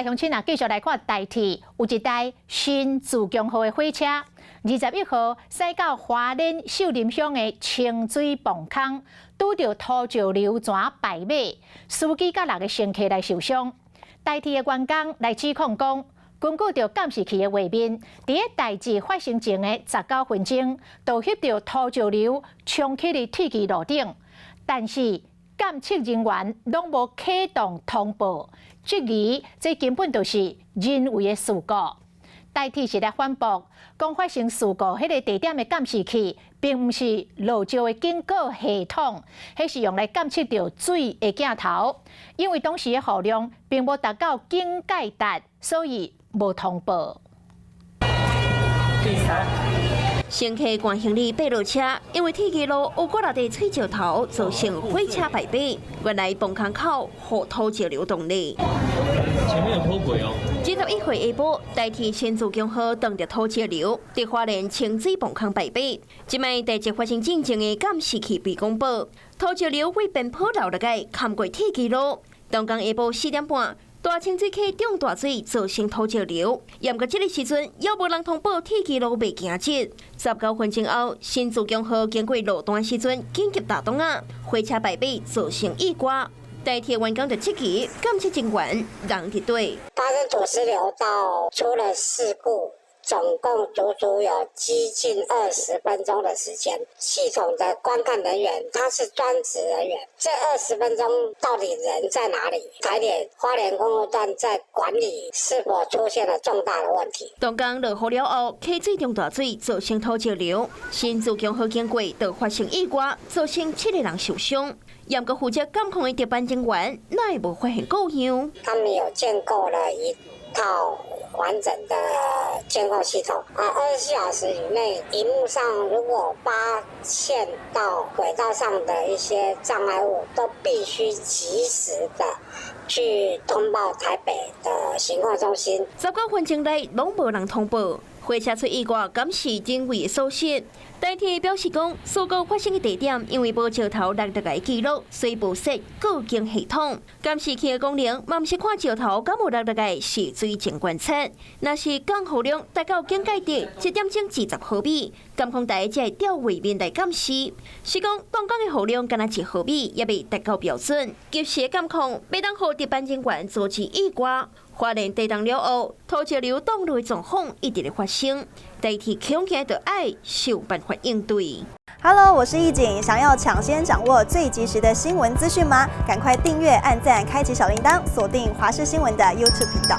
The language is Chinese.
来乡亲啊，继续来看台铁有一台新自强号的火车，21号驶到花莲秀林乡的清水泵坑，拄到土石流泉败马，司机甲6个乘客来受伤。台铁的员工来指控讲，根据着监视器的画面，伫个代志发生前的19分钟，就翕到土石流冲起的铁轨路顶，但是监测人员拢无启动通报，质疑这根本就是人为的事故。台铁是来反驳，讲发生事故迄个地点的监视器，并不是路桥的警告系统，迄是用来监测到水的镜头。因为当时的雨量并无达到警戒值，所以无通报。乘客关行李爬落车，因为铁轨路有过落地碎石头，造成火车败马。原来泵坑口互土石流动力。前面有脱轨哦。21号下晡，台铁新自强号撞着土石流，伫花莲清水泵坑败马。即摆地质发生进前的监视器被公布，土石流为奔跑流落个砍过铁轨路。当天下晡4点半。大清水溪中大水造成土石流，严格这个时阵，也无人通报铁轨路未行驶。19分钟后，新自强号经过路段时阵紧急打动啊，火车败马造成意外。台铁员工就质疑监测人员人伫对。发生土石流到出了事故。总共足足有接近20分钟的时间，系统的观看人员他是专职人员，这20分钟到底人在哪里？台铁花莲公路段在管理是否出现了重大的问题？当天落雨了后，溪水中大水造成土石流，新自强号经过就发生意外，造成7个人受伤。严格负责监控的值班人员，哪会无发现故样？他们有建构了一套完整的监控系统24小时以内，荧幕上如果发现到轨道上的一些障碍物，都必须及时的去通报台北的行控中心。19分钟内拢无人通报，火车出意外，敢是人为所失。台铁表示讲，事故发生的地点因为无石头录得个记录，所以无设过境系统。监视器的功能，嘛毋是看石头敢无录得个是水情观测。若是降雨量达到警戒值1点钟20毫米，监控台才会调画面来监视。是讲当天的雨量敢若1毫米，也未达到标准。及时监控，要当互值班人员阻止意外。花莲地震了后，土石流挡路的状况一直在发生，台铁恐惊就爱想办法应对。Hello， 我是易景，想要抢先掌握最及时的新闻资讯吗？赶快订阅、按赞、开启小铃铛，锁定华视新闻的 YouTube 频道。